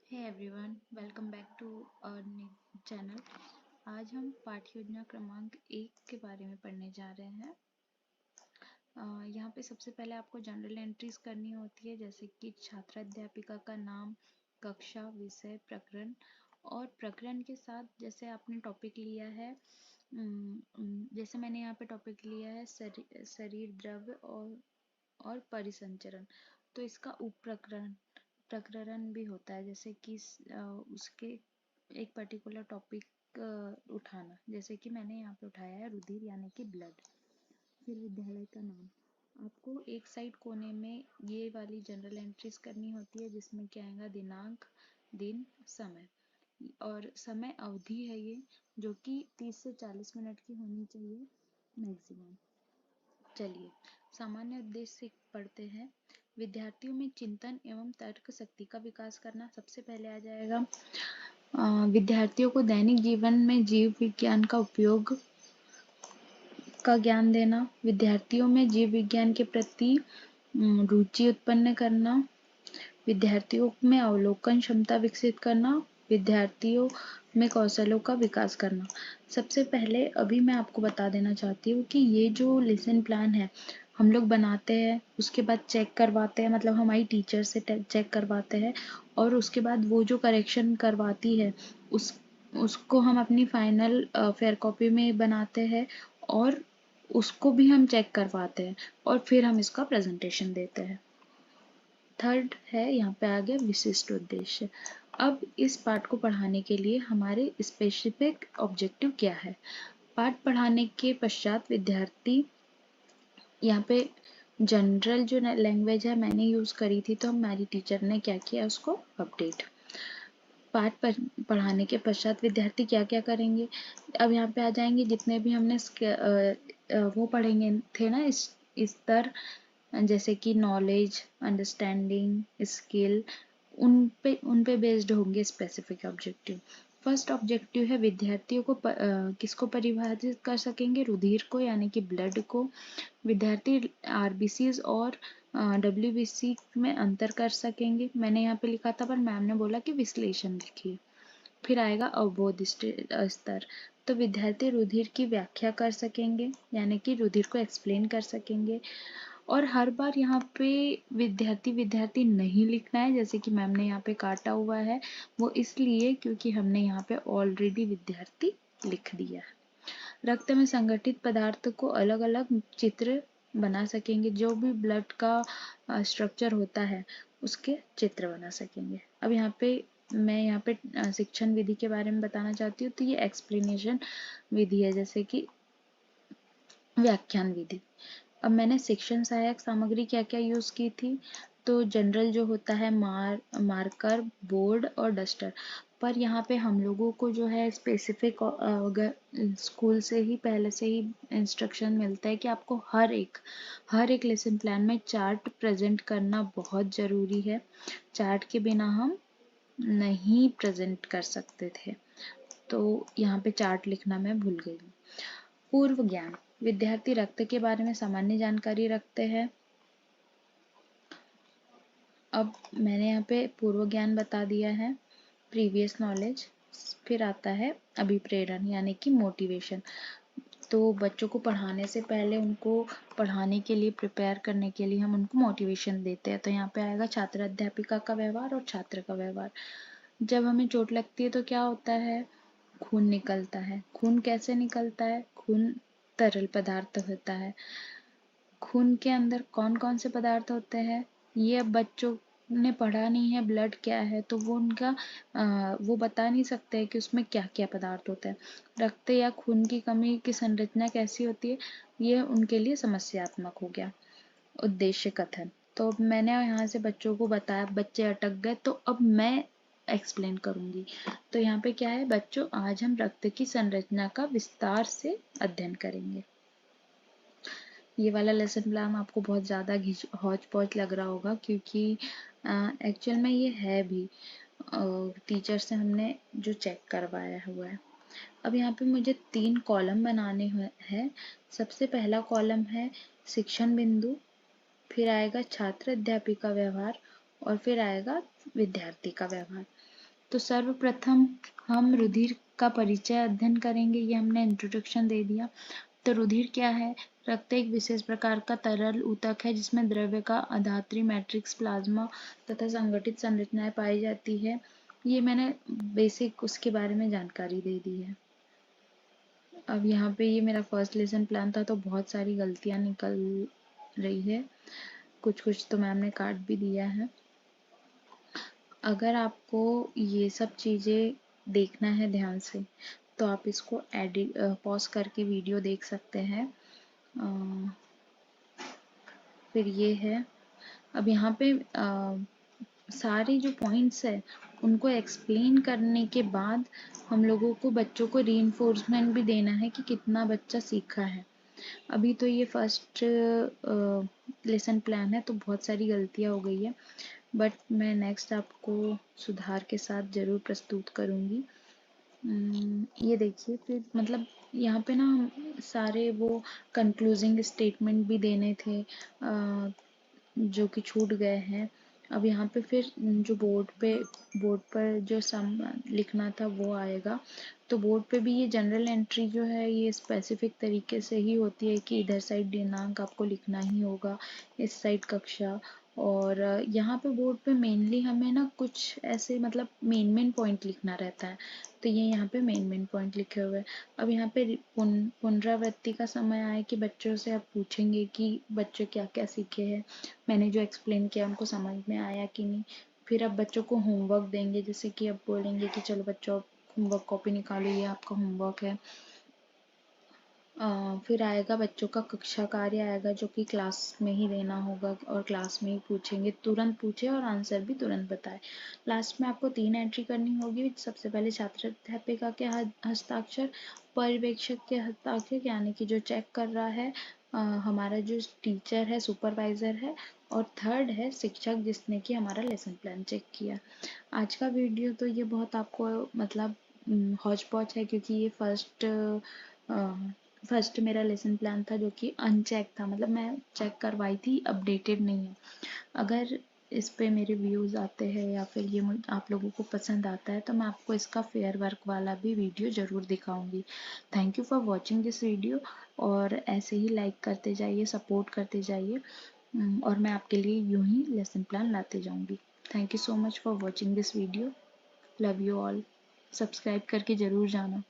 Hey everyone, welcome back to our channel. आज हम पाठ योजना क्रमांक 1 के बारे में पढ़ने जा रहे हैं। यहाँ पे सबसे पहले आपको जनरल एंट्रीज करनी होती है, जैसे कि छात्र अध्यापिका का नाम, कक्षा, विषय, प्रकरण। और प्रकरण के साथ जैसे आपने टॉपिक लिया है, जैसे मैंने यहाँ पे टॉपिक लिया है शरीर द्रव्य और परिसंचरण, तो इसका प्रकरण भी होता है, जैसे कि उसके एक पर्टिकुलर टॉपिक उठाना, जैसे कि मैंने यहाँ पे उठाया है रुधिर यानी कि ब्लड। फिर विद्यालय का नाम, आपको एक साइड कोने में ये वाली जनरल एंट्रीज करनी होती है, जिसमें क्या आएगा, दिनांक, दिन, समय और समय अवधि है ये, जो कि 30 से 40 मिनट की होनी चाहिए मैक्सिमम। चलिए सामान्य उद्देश्य से पढ़ते हैं। विद्यार्थियों में चिंतन एवं तर्क शक्ति का विकास करना सबसे पहले आ जाएगा। विद्यार्थियों को दैनिक जीवन में जीव विज्ञान का उपयोग का ज्ञान देना, विद्यार्थियों में जीव विज्ञान के प्रति रुचि उत्पन्न करना, विद्यार्थियों में अवलोकन क्षमता विकसित करना, विद्यार्थियों में कौशलों का विकास करना। सबसे पहले अभी मैं आपको बता देना चाहती हूँ कि ये जो लेसन प्लान है हम लोग बनाते हैं, उसके बाद चेक करवाते हैं, मतलब हमारी टीचर से चेक करवाते हैं, और उसके बाद वो जो करेक्शन करवाती है उसको हम अपनी फाइनल फेयर कॉपी में बनाते हैं, और उसको भी हम चेक करवाते हैं, और फिर हम इसका प्रेजेंटेशन देते हैं। थर्ड है, यहाँ पे आ गया विशिष्ट उद्देश्य। अब इस पाठ को पढ़ाने के लिए हमारे स्पेसिफिक ऑब्जेक्टिव क्या है। पाठ पढ़ाने के पश्चात विद्यार्थी, यहाँ पे जनरल जो लैंग्वेज है मैंने यूज करी थी, तो हमारी टीचर ने क्या किया, उसको अपडेट। पाठ पढ़ाने के पश्चात विद्यार्थी क्या क्या करेंगे, अब यहाँ पे आ जाएंगे जितने भी हमने वो पढ़ेंगे थे ना, इस स्तर, जैसे कि नॉलेज, अंडरस्टैंडिंग, स्किल, उन पे बेस्ड होंगे स्पेसिफिक ऑब्जेक्टिव। फर्स्ट ऑब्जेक्टिव है विद्यार्थियों को किसको परिभाषित कर सकेंगे, रुधिर को यानी कि ब्लड को। विद्यार्थी आरबीसीज और डब्ल्यूबीसी में अंतर कर सकेंगे। मैंने यहाँ पे लिखा था पर मैम ने बोला कि विश्लेषण लिखिए। फिर आएगा अवबोध स्तर, तो विद्यार्थी रुधिर की व्याख्या कर सकेंगे, यानी कि रुधिर को एक्सप्लेन कर सकेंगे। और हर बार यहाँ पे विद्यार्थी नहीं लिखना है, जैसे कि मैम ने यहाँ पे काटा हुआ है, वो इसलिए क्योंकि हमने यहाँ पे ऑलरेडी विद्यार्थी लिख दिया है। रक्त में संगठित पदार्थ को अलग अलग चित्र बना सकेंगे, जो भी ब्लड का स्ट्रक्चर होता है उसके चित्र बना सकेंगे। अब मैं यहाँ पे शिक्षण विधि के बारे में बताना चाहती हूँ, तो ये एक्सप्लेनेशन विधि है, जैसे कि व्याख्यान विधि। अब मैंने शिक्षण सहायक सामग्री क्या क्या यूज की थी, तो जनरल जो होता है मार्कर, बोर्ड और डस्टर। पर यहाँ पे हम लोगों को जो है स्पेसिफिक स्कूल से ही पहले से ही इंस्ट्रक्शन मिलता है कि आपको हर एक लेसन प्लान में चार्ट प्रेजेंट करना बहुत ज़रूरी है। चार्ट के बिना हम नहीं प्रेजेंट कर सकते थे, तो यहाँ पे चार्ट लिखना मैं भूल गई हूँ। पूर्व ज्ञान, विद्यार्थी रक्त के बारे में सामान्य जानकारी रखते हैं। अब मैंने यहाँ पे पूर्व ज्ञान बता दिया है, प्रीवियस नॉलेज। फिर आता है अभिप्रेरण यानी कि मोटिवेशन, तो बच्चों को पढ़ाने से पहले उनको पढ़ाने के लिए प्रिपेयर करने के लिए हम उनको मोटिवेशन देते हैं। तो यहाँ पे आएगा छात्र अध्यापिका का व्यवहार और छात्र का व्यवहार। जब हमें चोट लगती है तो क्या होता है, खून निकलता है। खून कैसे निकलता है, खून तरल पदार्थ होता है। खून के अंदर कौन कौन से पदार्थ होते हैं, ये अब बच्चों ने पढ़ा नहीं है ब्लड क्या है, तो वो बता नहीं सकते कि उसमें क्या क्या पदार्थ होता है। रक्त या खून की कमी की संरचना कैसी होती है, ये उनके लिए समस्यात्मक हो गया। उद्देश्य कथन, तो अब मैंने यहाँ से बच्चों को बताया, बच्चे अटक गए, तो अब मैं एक्सप्लेन करूंगी। तो यहाँ पे क्या है, बच्चों आज हम रक्त की संरचना का विस्तार से अध्ययन करेंगे। ये वाला लेसन प्लान आपको बहुत ज़्यादा हौच पौच लग रहा होगा, क्योंकि एक्चुअल में ये है भी टीचर से हमने जो चेक करवाया हुआ है। अब यहाँ पे मुझे 3 कॉलम बनाने हैं। सबसे पहला कॉलम है शिक्षण बिंदु, फिर आएगा छात्र अध्यापिका व्यवहार, और फिर आएगा विद्यार्थी का व्यवहार। तो सर्वप्रथम हम रुधिर का परिचय अध्ययन करेंगे। ये हमने इंट्रोडक्शन दे दिया। तो रुधिर क्या है? रक्त एक विशेष प्रकार का तरल ऊतक है जिसमें द्रव्य का अधात्री मैट्रिक्स प्लाज्मा तथा संगठित संरचनाएं पाई जाती है। ये मैंने बेसिक उसके बारे में जानकारी दे दी है। अब यहाँ पे ये मेरा फर्स्ट लेसन प्लान था तो बहुत सारी गलतियाँ निकल रही है, कुछ कुछ तो मैम ने काट भी दिया है। अगर आपको ये सब चीज़ें देखना है ध्यान से तो आप इसको एडिट पॉज करके वीडियो देख सकते हैं। फिर ये है, अब यहाँ पे सारे जो पॉइंट्स है उनको एक्सप्लेन करने के बाद हम लोगों को बच्चों को रीइंफोर्समेंट भी देना है कि कितना बच्चा सीखा है। अभी तो ये फर्स्ट लेसन प्लान है तो बहुत सारी गलतियाँ हो गई है, बट मैं नेक्स्ट आपको सुधार के साथ ज़रूर प्रस्तुत करूँगी। ये देखिए, फिर मतलब यहाँ पे ना सारे वो कंक्लूजिंग स्टेटमेंट भी देने थे जो कि छूट गए हैं। अब यहाँ पे फिर जो बोर्ड पर जो सम लिखना था वो आएगा। तो बोर्ड पे भी ये जनरल एंट्री जो है ये स्पेसिफिक तरीके से ही होती है कि इधर साइड दिनांक आपको लिखना ही होगा, इस साइड कक्षा। और यहाँ पे बोर्ड पे मेनली हमें ना कुछ ऐसे मतलब मेन पॉइंट लिखना रहता है, तो ये यहाँ पे मेन पॉइंट लिखे हुए हैं। अब यहाँ पे पुनरावृत्ति का समय आए कि बच्चों से आप पूछेंगे कि बच्चे क्या क्या सीखे हैं, मैंने जो एक्सप्लेन किया उनको समझ में आया कि नहीं। फिर अब बच्चों को होमवर्क देंगे, जैसे कि अब बोलेंगे कि चलो बच्चों होमवर्क कॉपी निकालो, ये आपका होमवर्क है। फिर आएगा बच्चों का कक्षा कार्य आएगा जो कि क्लास में ही देना होगा और क्लास में ही पूछेंगे, तुरंत पूछे और आंसर भी तुरंत बताए। लास्ट में आपको 3 एंट्री करनी होगी। सबसे पहले छात्र अध्यापिका के हस्ताक्षर, पर्यवेक्षक के हस्ताक्षर यानी कि जो चेक कर रहा है, हमारा जो टीचर है, सुपरवाइज़र है, और थर्ड है शिक्षक जिसने कि हमारा लेसन प्लान चेक किया। आज का वीडियो तो ये बहुत आपको मतलब हौच पौच है क्योंकि ये फर्स्ट मेरा लेसन प्लान था जो कि अनचेक था, मतलब मैं चेक करवाई थी, अपडेटेड नहीं है। अगर इस पे मेरे व्यूज़ आते हैं या फिर ये आप लोगों को पसंद आता है तो मैं आपको इसका फेयर वर्क वाला भी वीडियो ज़रूर दिखाऊंगी। Thank you for watching this video, और ऐसे ही लाइक करते जाइए, सपोर्ट करते जाइए, और मैं आपके लिए यूं ही लेसन प्लान लाते जाऊंगी। Thank you so much for watching this video. Love you all. Subscribe करके ज़रूर जाना।